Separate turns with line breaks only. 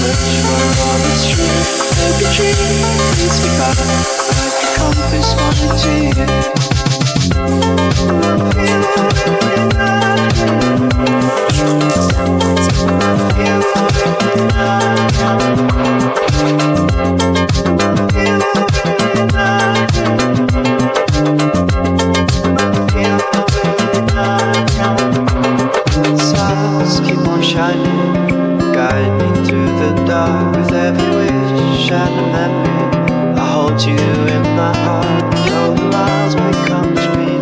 search for all that's true. Like a dream leads me back, like a compass pointing to you. Stars keep on shining, guide me through the dark. With every wish and a memory, I hold you in my heart. Though the miles may come between